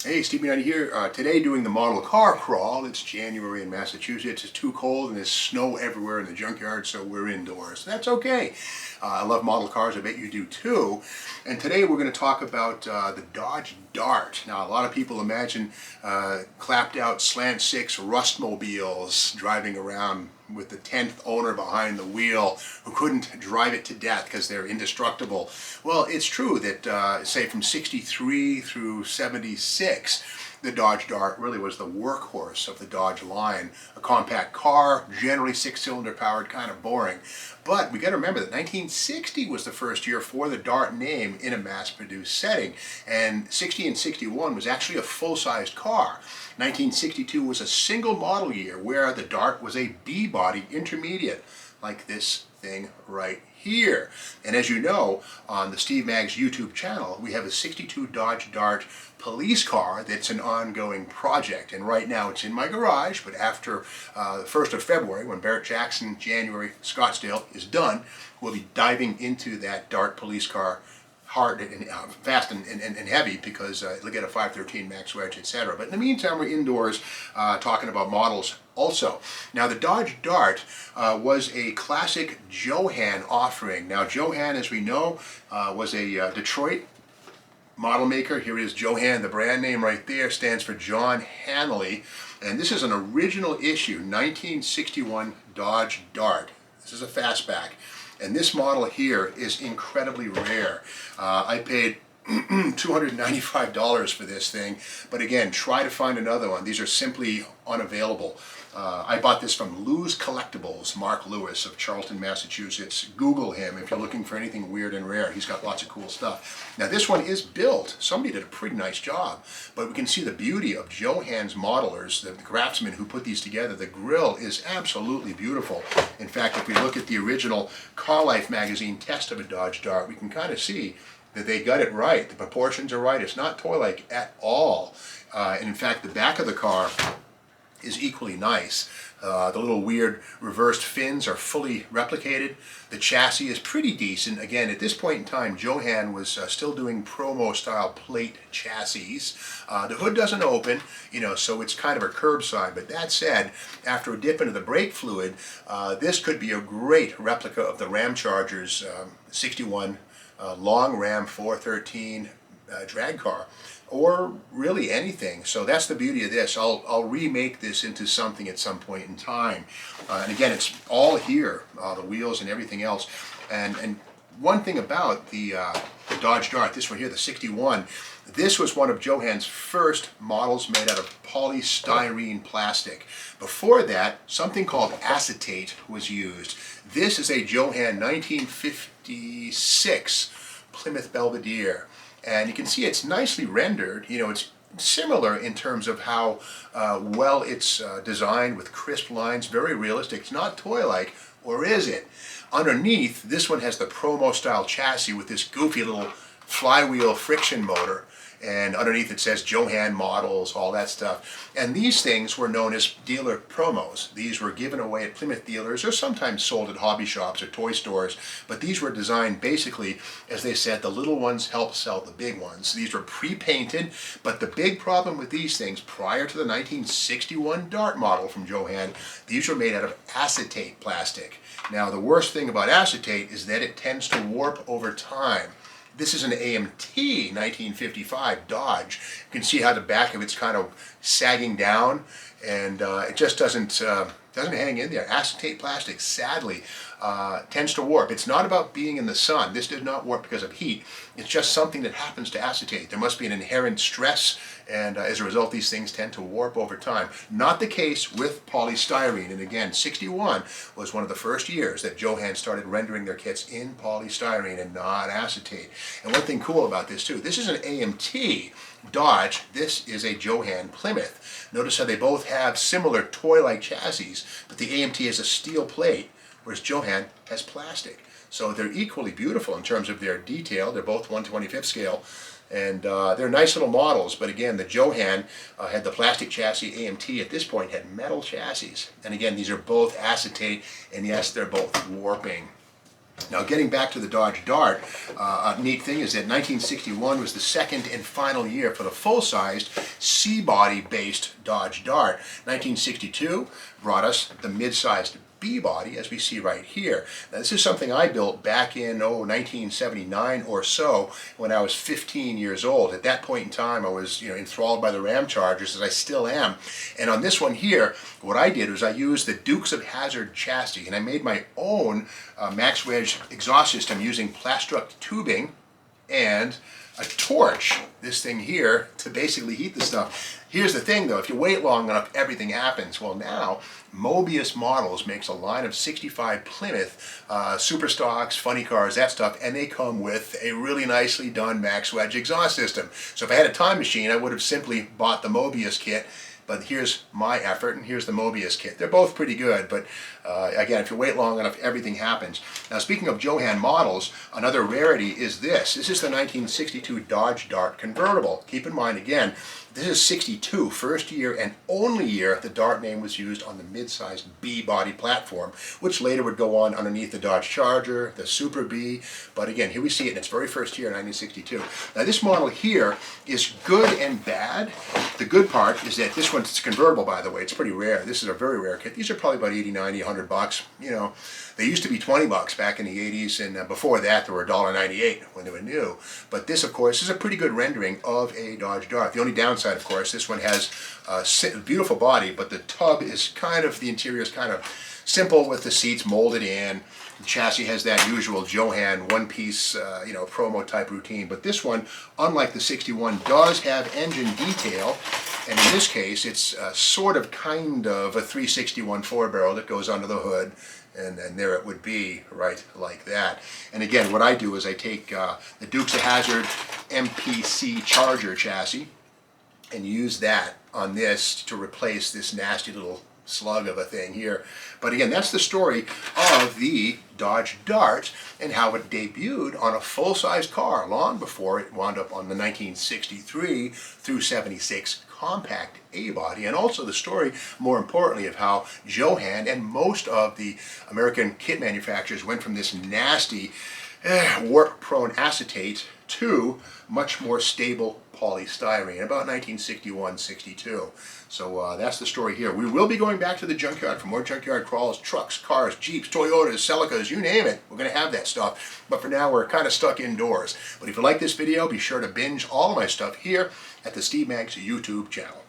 Hey, Steve Knight here. Today doing the model car crawl. It's January in Massachusetts. It's too cold and there's snow everywhere in the junkyard, so we're indoors. That's okay. I love model cars. I bet you do too. And today we're going to talk about the Dodge Dart. Now, a lot of people imagine clapped out slant six rustmobiles driving around with the 10th owner behind the wheel who couldn't drive it to death because they're indestructible. Well, it's true that, say, from 63 through 76, the Dodge Dart really was the workhorse of the Dodge line. A compact car, generally six-cylinder powered, kind of boring. But we got to remember that 1960 was the first year for the Dart name in a mass-produced setting. And 60 and 61 was actually a full-sized car. 1962 was a single model year where the Dart was a B-body intermediate, like this thing right here. And as you know, on the Steve Maggs YouTube channel, we have a 62 Dodge Dart police car that's an ongoing project. And right now it's in my garage, but after the 1st of February, when Barrett Jackson January Scottsdale is done, we'll be diving into that Dart police car hard and fast and heavy, because it'll get a 513 max wedge, etc. But in the meantime, we're indoors talking about models also. Now, the Dodge Dart was a classic JoHan offering. Now, JoHan, as we know, was a Detroit model maker. Here is JoHan. The brand name right there stands for John Hanley. And this is an original issue 1961 Dodge Dart. This is a fastback. And this model here is incredibly rare. I paid $295 for this thing, but again, try to find another one. These are simply unavailable. I bought this from Lou's Collectibles, Mark Lewis of Charlton, Massachusetts. Google him if you're looking for anything weird and rare. He's got lots of cool stuff. Now, this one is built. Somebody did a pretty nice job, but we can see the beauty of JoHan's modelers, the craftsmen who put these together. The grille is absolutely beautiful. In fact, if we look at the original Car Life magazine test of a Dodge Dart, we can kind of see that they got it right. The proportions are right. It's not toy-like at all. And in fact, the back of the car is equally nice. The little weird reversed fins are fully replicated. The chassis is pretty decent. Again, at this point in time, JoHan was still doing promo-style plate chassis. The hood doesn't open, so it's kind of a curbside. But that said, after a dip into the brake fluid, this could be a great replica of the Ramcharger's 61 long Ram 413 drag car, or really anything. So that's the beauty of this. I'll remake this into something at some point in time. And again, it's all here, the wheels and everything else. And one thing about the Dodge Dart, this one here, the 61, this was one of JoHan's first models made out of polystyrene plastic. Before that, something called acetate was used. This is a JoHan 1956 Plymouth Belvedere. And you can see it's nicely rendered. It's similar in terms of how well it's designed, with crisp lines, very realistic. It's not toy-like, or is it? Underneath, this one has the promo-style chassis with this goofy little flywheel friction motor. And underneath it says JoHan models, all that stuff. And these things were known as dealer promos. These were given away at Plymouth dealers, or sometimes sold at hobby shops or toy stores. But these were designed basically, as they said, the little ones help sell the big ones. These were pre-painted, but the big problem with these things, prior to the 1961 Dart model from JoHan, these were made out of acetate plastic. Now, the worst thing about acetate is that it tends to warp over time. This is an AMT 1955 Dodge. You can see how the back of it's kind of sagging down, and it just doesn't hang in there. Acetate plastic, sadly, tends to warp. It's not about being in the sun. This did not warp because of heat. It's just something that happens to acetate. There must be an inherent stress, and as a result, these things tend to warp over time. Not the case with polystyrene. And again, 61 was one of the first years that JoHan started rendering their kits in polystyrene and not acetate. And one thing cool about this too, this is an AMT Dodge. This is a JoHan Plymouth. Notice how they both have similar toy-like chassis, but the AMT has a steel plate, whereas JoHan has plastic. So they're equally beautiful in terms of their detail. They're both 1/25th scale, and they're nice little models. But again, the JoHan had the plastic chassis. AMT at this point had metal chassis. And again, these are both acetate, and yes, they're both warping. Now, getting back to the Dodge Dart, a neat thing is that 1961 was the second and final year for the full-sized C-body based Dodge Dart. 1962 brought us the mid-sized B-body, as we see right here. Now, this is something I built back in 1979 or so, when I was 15 years old. At that point in time, I was enthralled by the Ram Chargers, as I still am. And on this one here, what I did was I used the Dukes of Hazzard chassis, and I made my own max wedge exhaust system using Plastruct tubing and a torch, this thing here, to basically heat the stuff. Here's the thing though, if you wait long enough, everything happens. Well, now Mobius Models makes a line of 65 Plymouth super stocks, funny cars, that stuff, and they come with a really nicely done max wedge exhaust system. So if I had a time machine, I would have simply bought the Mobius kit. But here's my effort, and here's the Mobius kit. They're both pretty good, but again, if you wait long enough, everything happens. Now, speaking of JoHan models, another rarity is this. This is the 1962 Dodge Dart Convertible. Keep in mind, again, this is 62, first year and only year the Dart name was used on the mid-sized B-body platform, which later would go on underneath the Dodge Charger, the Super B. But again, here we see it in its very first year, 1962. Now, this model here is good and bad. The good part is that this one's convertible, by the way. It's pretty rare. This is a very rare kit. These are probably about 80, 90, 100 bucks. They used to be 20 bucks back in the 80s, and before that, they were $1.98 when they were new. But this, of course, is a pretty good rendering of a Dodge Dart. The only downside, of course, this one has a beautiful body, but the tub is the interior is kind of simple with the seats molded in. The chassis has that usual JoHan one-piece, promo type routine. But this one, unlike the 61, does have engine detail. And in this case, it's kind of a 361 4-barrel that goes under the hood. And there it would be, right like that. And again, what I do is I take the Dukes of Hazzard MPC Charger chassis and use that on this to replace this nasty little slug of a thing here. But again, that's the story of the Dodge Dart and how it debuted on a full-size car long before it wound up on the 1963 through 76 compact A-body, and also the story, more importantly, of how JoHan and most of the American kit manufacturers went from this nasty warp-prone acetate to much more stable polystyrene about 1961-62. So that's the story here. We will be going back to the junkyard for more junkyard crawls, trucks, cars, Jeeps, Toyotas, Celicas, you name it. We're going to have that stuff. But for now, we're kind of stuck indoors. But if you like this video, be sure to binge all of my stuff here at the Steve Maggs YouTube channel.